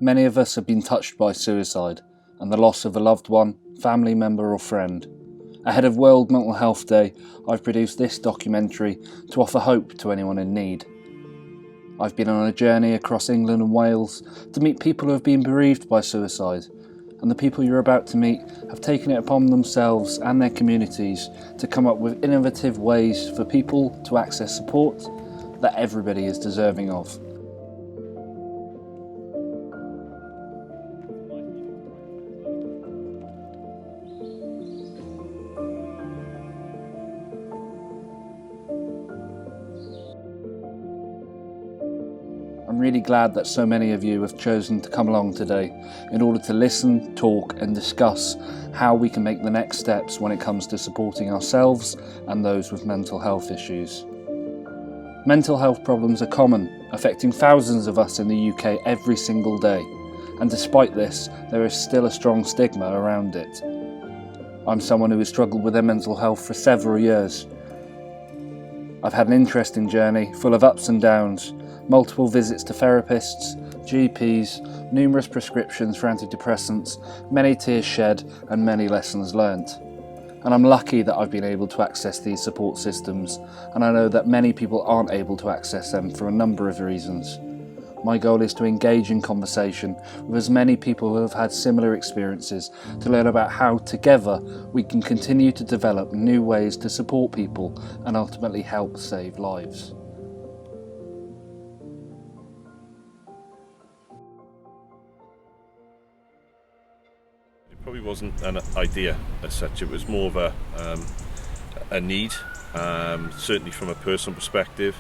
Many of us have been touched by suicide and the loss of a loved one, family member or friend. Ahead of World Mental Health Day, I've produced this documentary to offer hope to anyone in need. I've been on a journey across England and Wales to meet people who have been bereaved by suicide, and the people you're about to meet have taken it upon themselves and their communities to come up with innovative ways for people to access support that everybody is deserving of. I'm really glad that so many of you have chosen to come along today in order to listen, talk and discuss how we can make the next steps when it comes to supporting ourselves and those with mental health issues. Mental health problems are common, affecting thousands of us in the UK every single day, and despite this, there is still a strong stigma around it. I'm someone who has struggled with their mental health for several years. I've had an interesting journey full of ups and downs, multiple visits to therapists, GPs, numerous prescriptions for antidepressants, many tears shed and many lessons learnt. And I'm lucky that I've been able to access these support systems, and I know that many people aren't able to access them for a number of reasons. My goal is to engage in conversation with as many people who have had similar experiences to learn about how together we can continue to develop new ways to support people and ultimately help save lives. Probably wasn't an idea as such. It was more of a need, certainly from a personal perspective.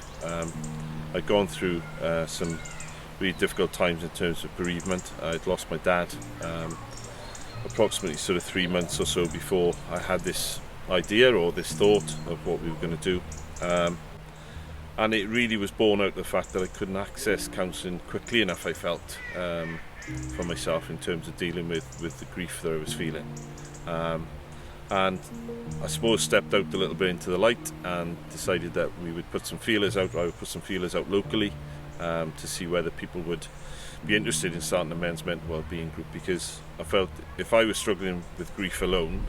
I'd gone through some really difficult times in terms of bereavement. I'd lost my dad approximately sort of 3 months or so before I had this idea or this thought of what we were going to do. And it really was born out of the fact that I couldn't access counselling quickly enough, I felt, for myself in terms of dealing with the grief that I was feeling. And I suppose stepped out a little bit into the light and decided that we would put some feelers out. I would put some feelers out locally to see whether people would be interested in starting a men's mental wellbeing group, because I felt if I was struggling with grief alone,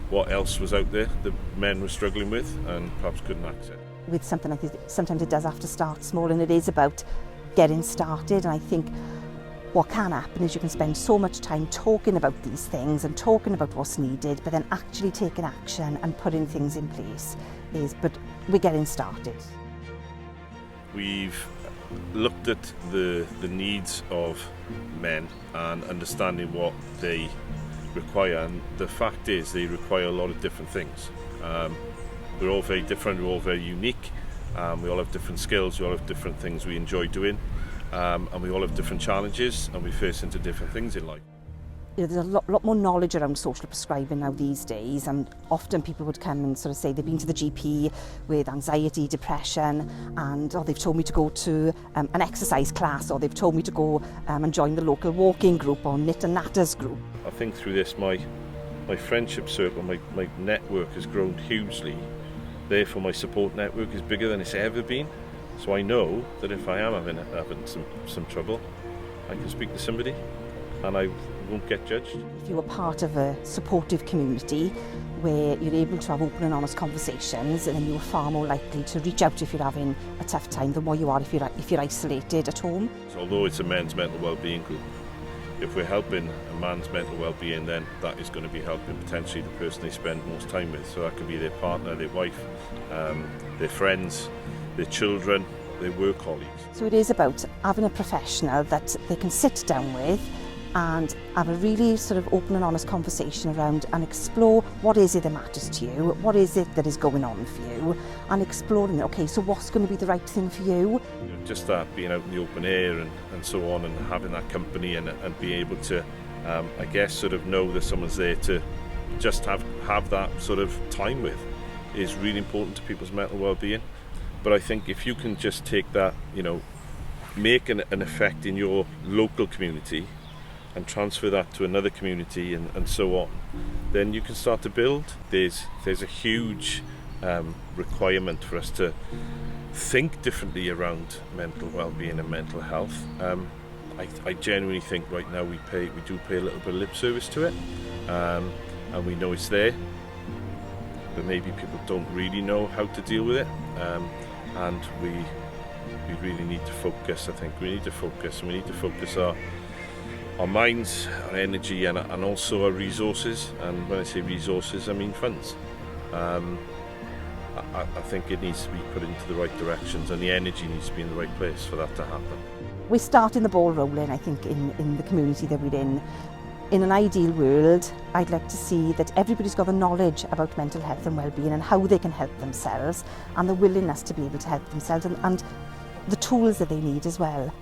what else was out there that men were struggling with and perhaps couldn't access. With something like this, sometimes it does have to start small, and it is about getting started. And I think what can happen is you can spend so much time talking about these things and talking about what's needed, but then actually taking action and putting things in place but we're getting started. We've looked at the needs of men and understanding what they require, and the fact is they require a lot of different things. We're all very different, we're all very unique, we all have different skills, we all have different things we enjoy doing. And we all have different challenges and we face into different things in life. You know, there's a lot more knowledge around social prescribing now these days, and often people would come and sort of say they've been to the GP with anxiety, depression, and they've told me to go to an exercise class, or they've told me to go and join the local walking group or knit and natters group. I think through this my friendship circle, my network has grown hugely. Therefore my support network is bigger than it's ever been. So I know that if I am having some trouble, I can speak to somebody and I won't get judged. If you are part of a supportive community where you're able to have open and honest conversations, and then you're far more likely to reach out if you're having a tough time than what you are if you're isolated at home. So although it's a men's mental wellbeing group, if we're helping a man's mental well-being, then that is going to be helping potentially the person they spend most time with. So that could be their partner, their wife, their friends, their children, their work colleagues. So it is about having a professional that they can sit down with and have a really sort of open and honest conversation around and explore what is it that matters to you, what is it that is going on for you, and exploring, okay, so what's going to be the right thing for you. Just that being out in the open air and so on, and having that company and being able to, I guess, sort of know that someone's there to just have that sort of time with is really important to people's mental well-being. But I think if you can just take that, you know, make an effect in your local community and transfer that to another community and so on, then you can start to build. There's a huge requirement for us to think differently around mental well-being and mental health. I genuinely think right now we do pay a little bit of lip service to it, and we know it's there, but maybe people don't really know how to deal with it, and we really need to focus. I think we need to focus, and we need to focus our minds, our energy, and also our resources. And when I say resources, I mean funds. I think it needs to be put into the right directions, and the energy needs to be in the right place for that to happen. We're starting the ball rolling, I think, in the community that we're in. In an ideal world, I'd like to see that everybody's got the knowledge about mental health and well-being and how they can help themselves, and the willingness to be able to help themselves, and the tools that they need as well.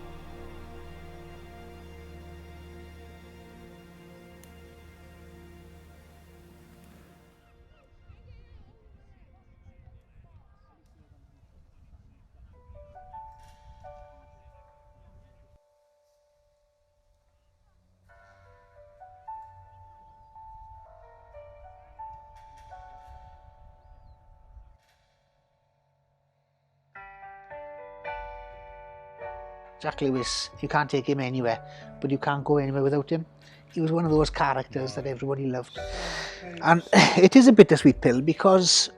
Jack Lewis, you can't take him anywhere, but you can't go anywhere without him. He was one of those characters that everybody loved. And it is a bittersweet pill because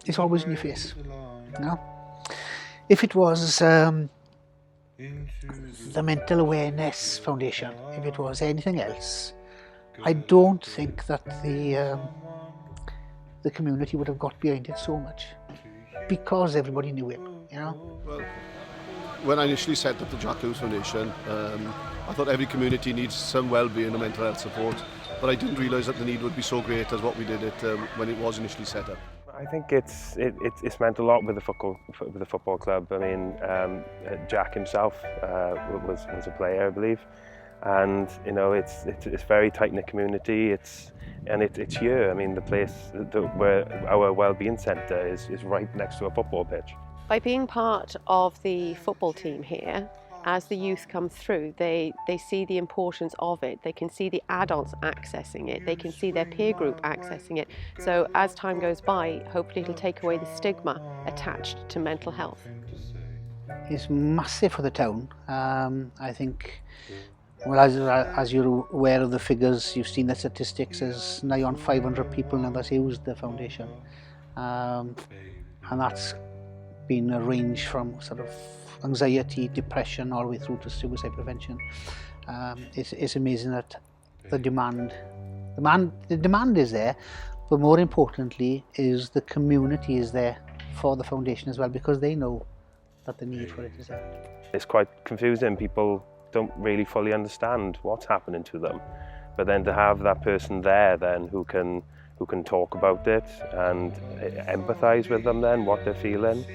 it's always in your face. You know? If it was the Mental Awareness Foundation, if it was anything else, I don't think that the community would have got behind it so much, because everybody knew him, you know. Well, when I initially set up the Jack Lewis Foundation, I thought every community needs some well-being and mental health support, but I didn't realise that the need would be so great as what we did it when it was initially set up. I think it's meant a lot with the football club. I mean, Jack himself was a player, I believe, and you know it's very tight-knit community. It's here. I mean, the place where our wellbeing centre is right next to a football pitch. By being part of the football team here, as the youth come through, they see the importance of it. They can see the adults accessing it. They can see their peer group accessing it. So as time goes by, hopefully it'll take away the stigma attached to mental health. It's massive for the town. I think, well, as you're aware of the figures, you've seen the statistics, there's nigh on 500 people now that's used the foundation. And that's been a range from sort of anxiety, depression, all the way through to suicide prevention. It's amazing that the demand is there, but more importantly is the community is there for the foundation as well, because they know that the need for it is there. It's quite confusing. People don't really fully understand what's happening to them, but then to have that person there then who can talk about it and empathise with them then, what they're feeling,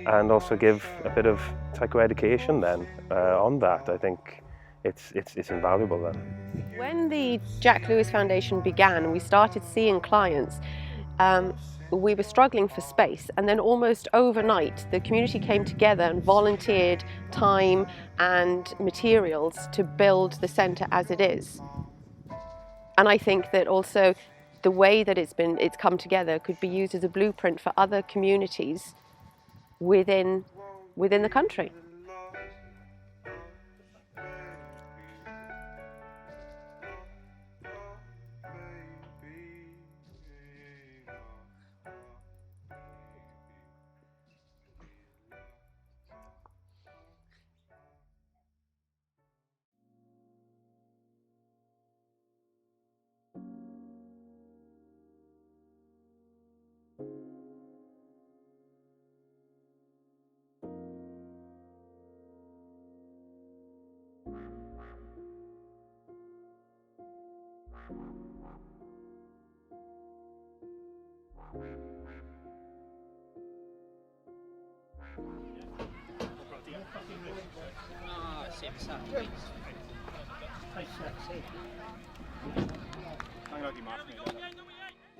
and also give a bit of psychoeducation then on that. I think it's invaluable then. When the Jack Lewis Foundation began, we started seeing clients. We were struggling for space, and then almost overnight the community came together and volunteered time and materials to build the centre as it is. And I think that also the way that it's come together could be used as a blueprint for other communities within the country.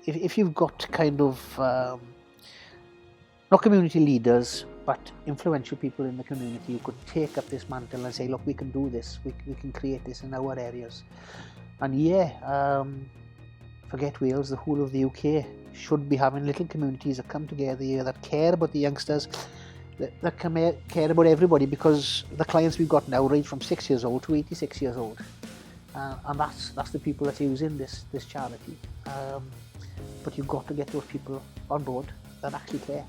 If you've got kind of not community leaders but influential people in the community who could take up this mantle and say, look, we can do this, we can create this in our areas. And yeah, forget Wales, the whole of the UK should be having little communities that come together here that care about the youngsters. that can care about everybody, because the clients we've got now range from 6 years old to 86 years old, and that's the people that's using this charity. But you've got to get those people on board that actually care.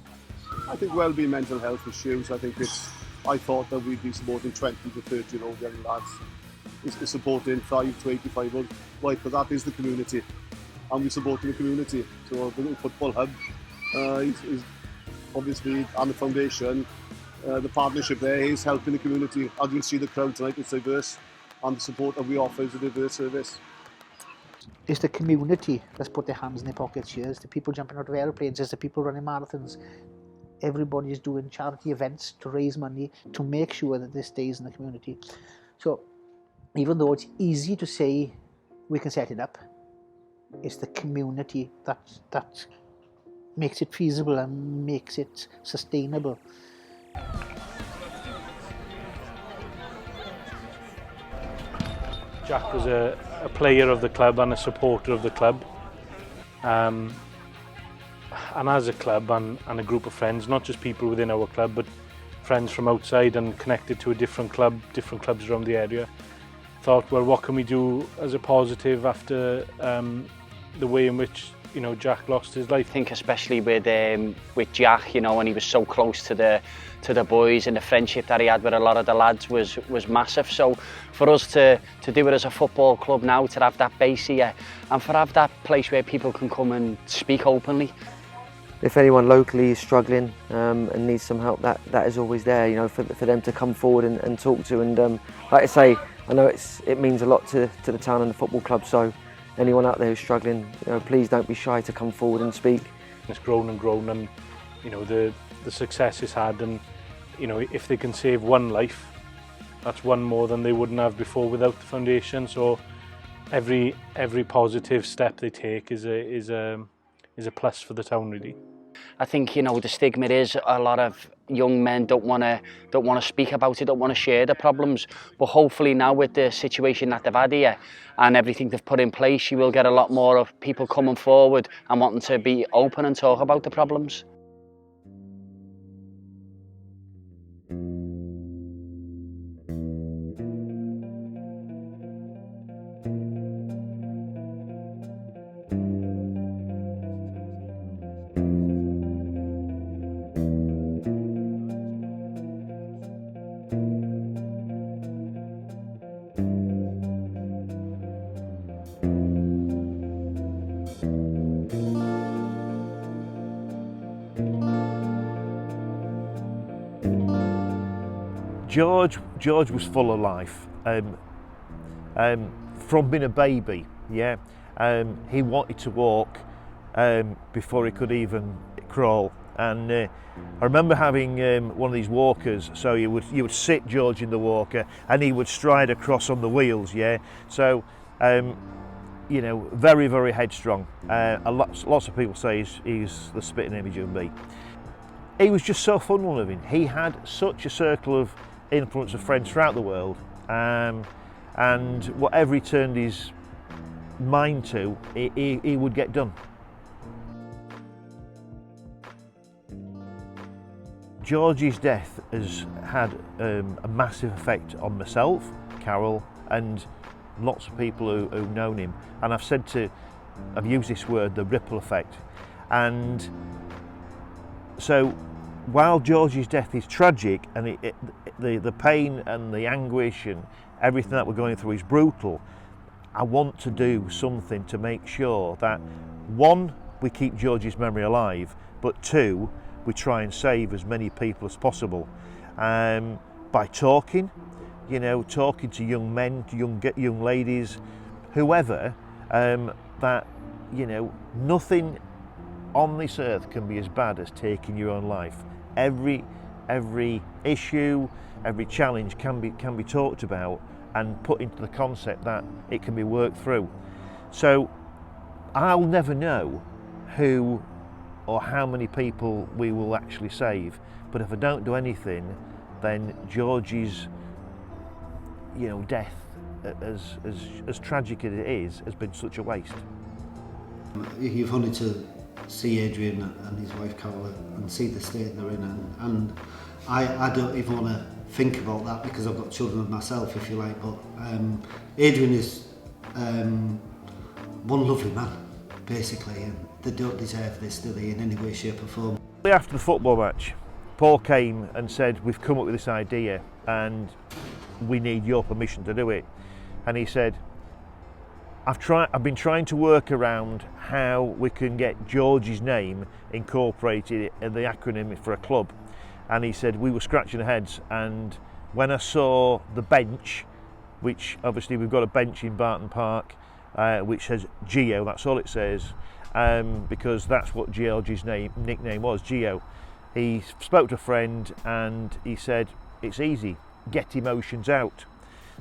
I think well-being mental health issues, I thought that we'd be supporting 20 to 30-year-old young lads. It's supporting 5 to 85-year-old. Why? Because that is the community, and we're supporting the community. So the little football hub is obviously, and the foundation, the partnership there is helping the community. As you'll see, the crowd tonight is diverse, and the support that we offer is a diverse service. It's the community that's put their hands in their pockets here. It's the people jumping out of airplanes. It's the people running marathons. Everybody is doing charity events to raise money to make sure that this stays in the community. So even though it's easy to say we can set it up, it's the community that makes it feasible and makes it sustainable. Jack was a player of the club and a supporter of the club. And as a club and a group of friends, not just people within our club, but friends from outside and connected to a different clubs around the area, thought, well, what can we do as a positive after the way in which, you know, Jack lost his life? I think especially with Jack, you know, when he was so close to the boys, and the friendship that he had with a lot of the lads was massive. So for us to do it as a football club now, to have that base here, and for have that place where people can come and speak openly. If anyone locally is struggling and needs some help, that is always there, you know, for them to come forward and talk to. And like I say, I know it means a lot to the town and the football club. So anyone out there who's struggling, you know, please don't be shy to come forward and speak. It's grown, and you know, the success it's had, and you know, if they can save one life, that's one more than they wouldn't have before without the foundation. So every positive step they take is a plus for the town, really. I think, you know, the stigma is a lot of young men don't want to speak about it, don't want to share the problems. But hopefully now, with the situation that they've had here and everything they've put in place, you will get a lot more of people coming forward and wanting to be open and talk about the problems. George was full of life. From being a baby, yeah, he wanted to walk before he could even crawl. And I remember having one of these walkers. So you would sit George in the walker, and he would stride across on the wheels, yeah. So you know, very, very headstrong. Lots of people say he's the spitting image of me. He was just so fun loving. He had such a circle of influence of friends throughout the world, and whatever he turned his mind to, he would get done. George's death has had a massive effect on myself, Carol, and lots of people who've known him. And I've used this word, the ripple effect. And so while George's death is tragic, and the pain and the anguish and everything that we're going through is brutal, I want to do something to make sure that, one, we keep George's memory alive, but two, we try and save as many people as possible by talking, talking to young men, to young ladies, whoever, that, nothing on this earth can be as bad as taking your own life. Every issue, every challenge can be talked about and put into the concept that it can be worked through. So I'll never know who or how many people we will actually save, but if I don't do anything, then George's death, as tragic as it is, has been such a waste. You've wanted to see Adrian and his wife Carol and see the state they're in, and I don't even want to think about that because I've got children of myself, if you like. But Adrian is one lovely man, basically, and they don't deserve this, do they, in any way, shape or form. After the football match, Paul came and said, we've come up with this idea and we need your permission to do it. And he said, I've been trying to work around how we can get George's name incorporated in the acronym for a club. And he said, we were scratching our heads, and when I saw the bench, which obviously we've got a bench in Barton Park, which says Geo, that's all it says, because that's what George's nickname was, Geo. He spoke to a friend and he said, it's easy, get emotions out.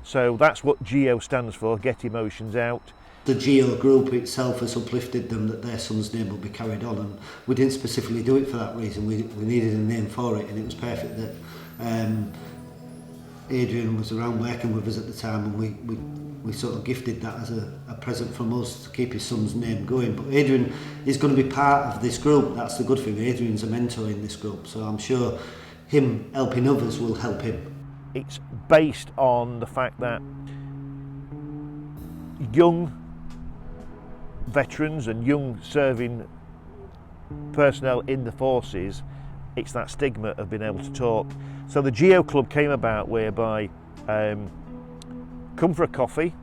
So that's what GEO stands for, Get Emotions Out. The GEO group itself has uplifted them that their son's name will be carried on, and we didn't specifically do it for that reason. We needed a name for it, and it was perfect that Adrian was around working with us at the time, and we sort of gifted that as a present from us to keep his son's name going. But Adrian is going to be part of this group. That's the good thing. Adrian's a mentor in this group, so I'm sure him helping others will help him. It's based on the fact that young veterans and young serving personnel in the forces, it's that stigma of being able to talk. So the GEO Club came about whereby come for a coffee,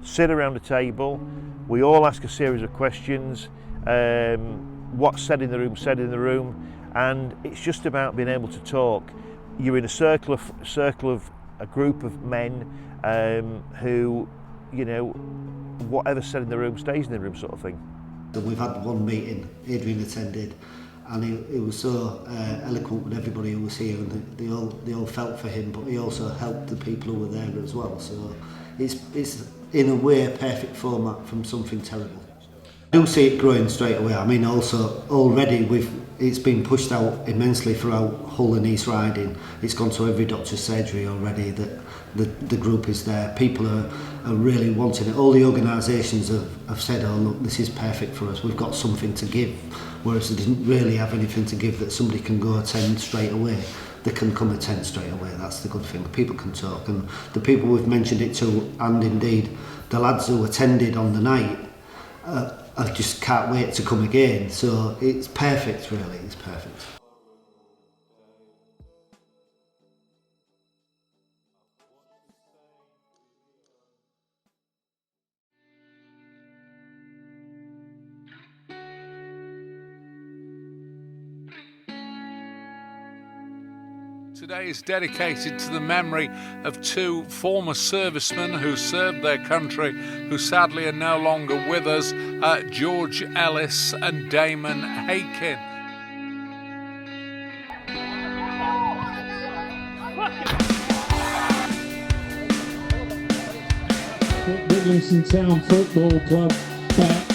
sit around a table, we all ask a series of questions, what's said in the room, and it's just about being able to talk. You're in a circle of a group of men who, you know, whatever's said in the room stays in the room, sort of thing. We've had one meeting, Adrian attended, and he was so eloquent with everybody who was here, and they all felt for him, but he also helped the people who were there as well. So it's in a way a perfect format from something terrible. I do see it growing straight away. I mean, also already it's been pushed out immensely throughout Hull and East Riding. It's gone to every doctor's surgery already that the group is there. People are really wanting it. All the organisations have said, oh look, this is perfect for us, we've got something to give. Whereas they didn't really have anything to give that somebody can go attend straight away. They can come attend straight away, that's the good thing. People can talk, and the people we've mentioned it to, and indeed the lads who attended on the night, I just can't wait to come again. So it's perfect, really, it's perfect. Today is dedicated to the memory of two former servicemen who served their country, who sadly are no longer with us, George Ellis and Damon Aiken. Bridlington Town Football Club back.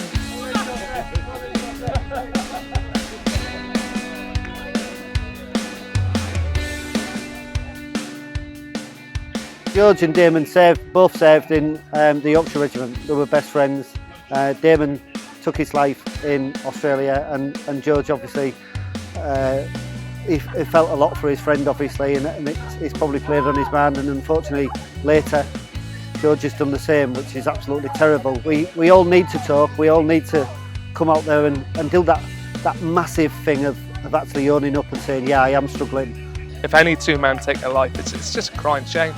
George and Damon both served in the Yorkshire Regiment. They were best friends. Damon took his life in Australia, and George obviously he felt a lot for his friend, obviously, and it's probably played on his mind. And unfortunately, later George has done the same, which is absolutely terrible. We all need to talk. We all need to come out there and do that massive thing of actually owning up and saying, yeah, I am struggling. If any two men take their life, it's just a crying shame.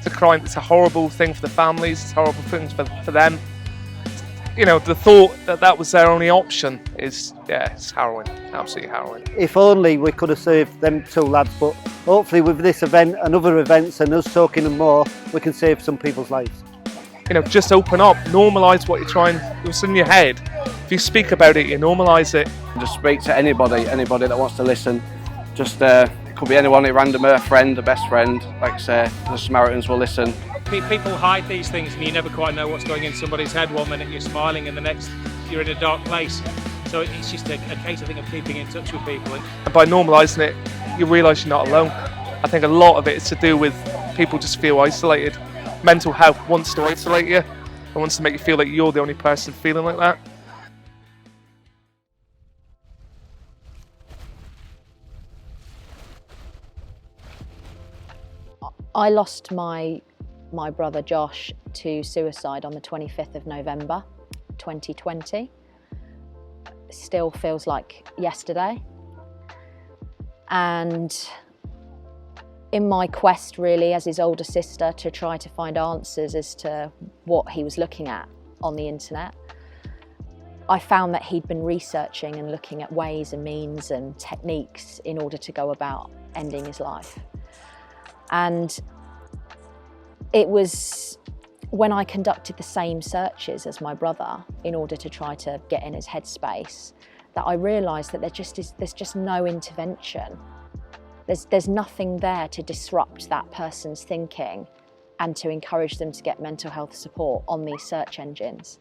It's a crime. It's a horrible thing for the families. It's a horrible thing for them. You know, the thought that was their only option is, yeah, it's harrowing. Absolutely harrowing. If only we could have saved them two lads, but hopefully with this event and other events and us talking and more, we can save some people's lives. You know, just open up, normalise what you're trying, what's in your head. If you speak about it, you normalise it. Just speak to anybody that wants to listen. Just could be anyone, a random, a friend, a best friend. Like I say, the Samaritans will listen. People hide these things and you never quite know what's going in somebody's head. One minute you're smiling and the next you're in a dark place. So it's just a case, I think, of keeping in touch with people. And by normalising it, you realise you're not alone. I think a lot of it is to do with people just feel isolated. Mental health wants to isolate you and wants to make you feel like you're the only person feeling like that. I lost my brother Josh to suicide on the 25th of November 2020. Still feels like yesterday. And in my quest really as his older sister to try to find answers as to what he was looking at on the internet, I found that he'd been researching and looking at ways and means and techniques in order to go about ending his life. And it was when I conducted the same searches as my brother in order to try to get in his headspace that I realised that there's just no intervention. There's nothing there to disrupt that person's thinking and to encourage them to get mental health support on these search engines.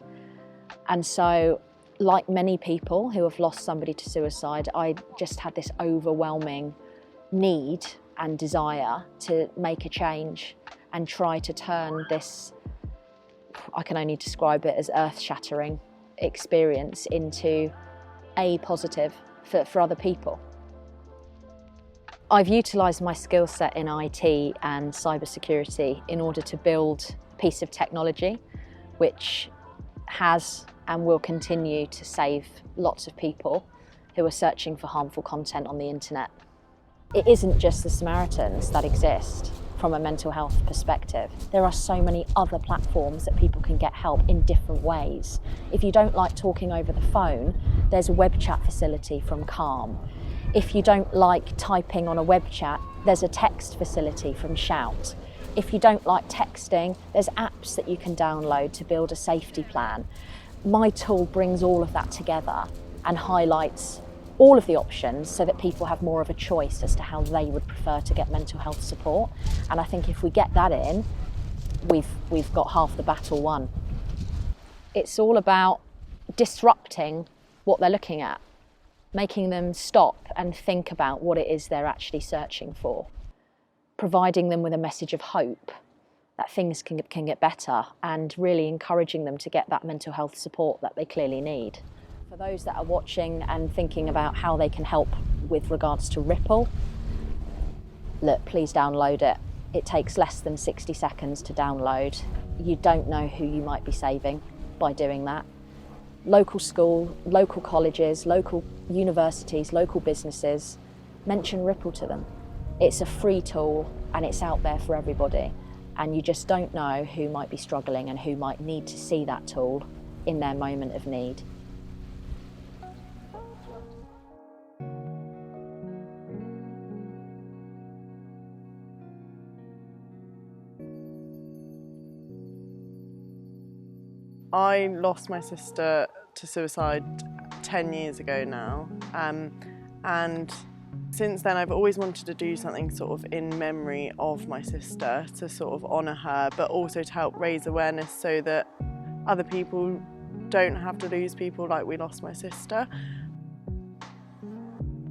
And so, like many people who have lost somebody to suicide, I just had this overwhelming need and desire to make a change and try to turn this, I can only describe it as earth-shattering experience, into a positive for other people. I've utilised my skill set in IT and cybersecurity in order to build a piece of technology which has and will continue to save lots of people who are searching for harmful content on the internet. It isn't just the Samaritans that exist from a mental health perspective. There are so many other platforms that people can get help in different ways. If you don't like talking over the phone, there's a web chat facility from Calm. If you don't like typing on a web chat, there's a text facility from Shout. If you don't like texting, there's apps that you can download to build a safety plan. My tool brings all of that together and highlights all of the options so that people have more of a choice as to how they would prefer to get mental health support. And I think if we get that in, we've got half the battle won. It's all about disrupting what they're looking at, making them stop and think about what it is they're actually searching for, providing them with a message of hope that things can get better, and really encouraging them to get that mental health support that they clearly need. For those that are watching and thinking about how they can help with regards to Ripple, look, please download it. It takes less than 60 seconds to download. You don't know who you might be saving by doing that. Local school, local colleges, local universities, local businesses, mention Ripple to them. It's a free tool and it's out there for everybody. And you just don't know who might be struggling and who might need to see that tool in their moment of need. I lost my sister to suicide 10 years ago now, and since then I've always wanted to do something sort of in memory of my sister, to sort of honour her, but also to help raise awareness so that other people don't have to lose people like we lost my sister.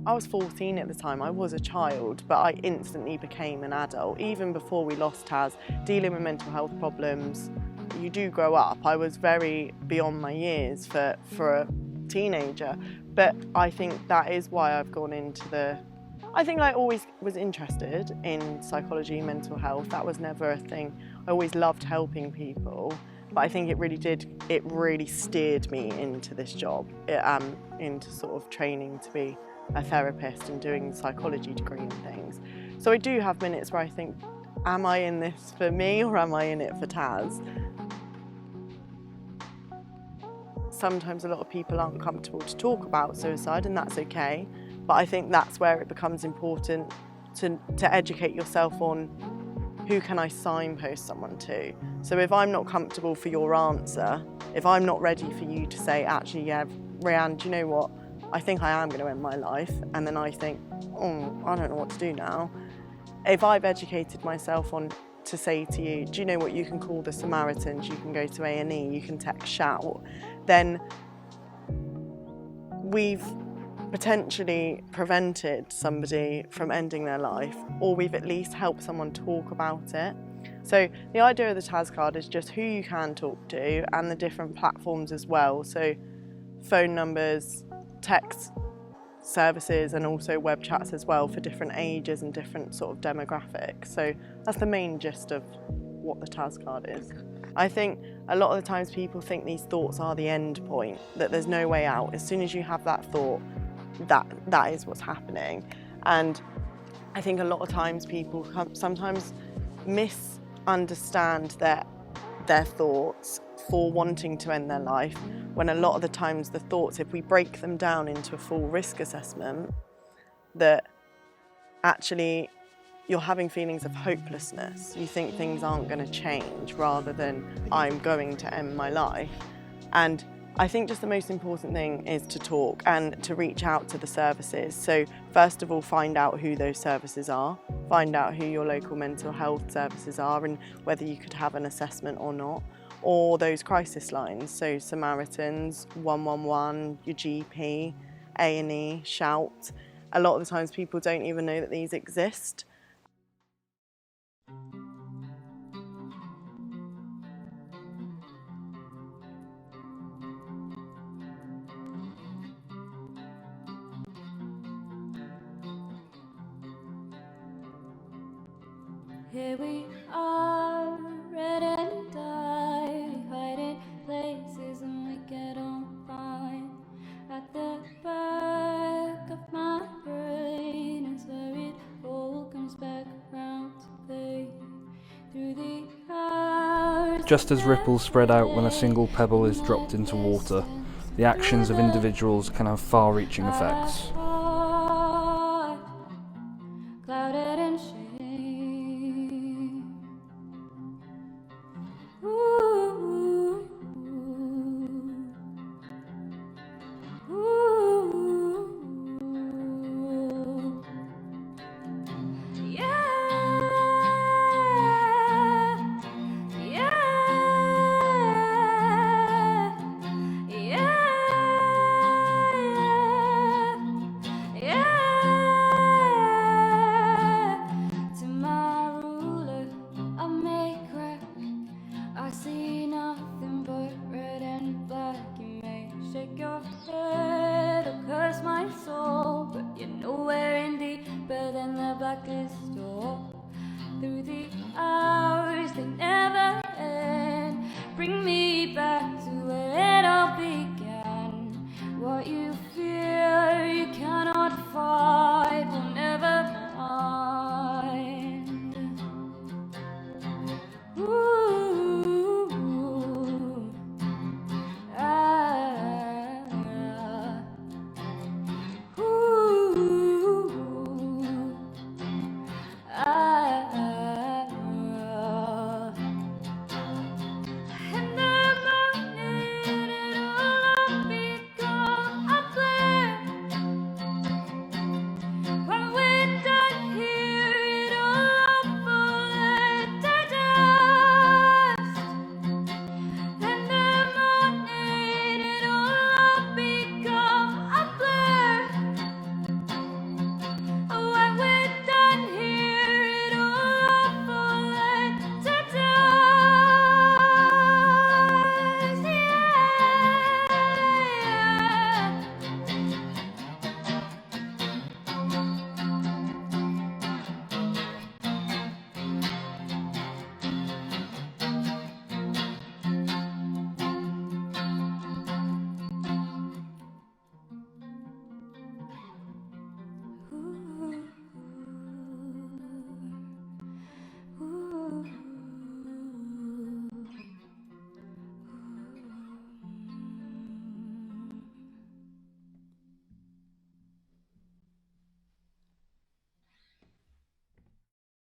I was 14 at the time, I was a child, but I instantly became an adult. Even before we lost Taz, dealing with mental health problems, you do grow up. I was very beyond my years for a teenager, but I think that is why I've gone into I think I always was interested in psychology, mental health. That was never a thing. I always loved helping people, but I think it really steered me into this job, into sort of training to be a therapist and doing psychology degree and things. So I do have minutes where I think, am I in this for me or am I in it for Taz? Sometimes a lot of people aren't comfortable to talk about suicide, and that's okay. But I think that's where it becomes important to educate yourself on who can I signpost someone to. So if I'm not comfortable for your answer, if I'm not ready for you to say, actually, yeah, Rhiannon, do you know what? I think I am going to end my life. And then I think, oh, I don't know what to do now. If I've educated myself on to say to you, do you know what, you can call the Samaritans, you can go to A&E, you can text Shout, then we've potentially prevented somebody from ending their life, or we've at least helped someone talk about it. So the idea of the Taz card is just who you can talk to and the different platforms as well. So phone numbers, text services, and also web chats as well for different ages and different sort of demographics. So That's the main gist of what the TAS card is. I think a lot of the times people think these thoughts are the end point, that there's no way out. As soon as you have that thought, that is what's happening. And I think a lot of times people sometimes misunderstand their thoughts for wanting to end their life, when a lot of the times the thoughts, if we break them down into a full risk assessment, that actually you're having feelings of hopelessness. You think things aren't going to change rather than I'm going to end my life. And I think just the most important thing is to talk and to reach out to the services. So first of all, find out who those services are, find out who your local mental health services are and whether you could have an assessment or not, or those crisis lines, so Samaritans, 111, your GP, A&E, Shout. A lot of the times people don't even know that these exist. Here we are, red and die, hiding places and we get on fine. At the back of my brain is where it all comes back round to play. Through the hours. Just as ripples spread out when a single pebble is dropped into water, the actions of individuals can have far-reaching effects.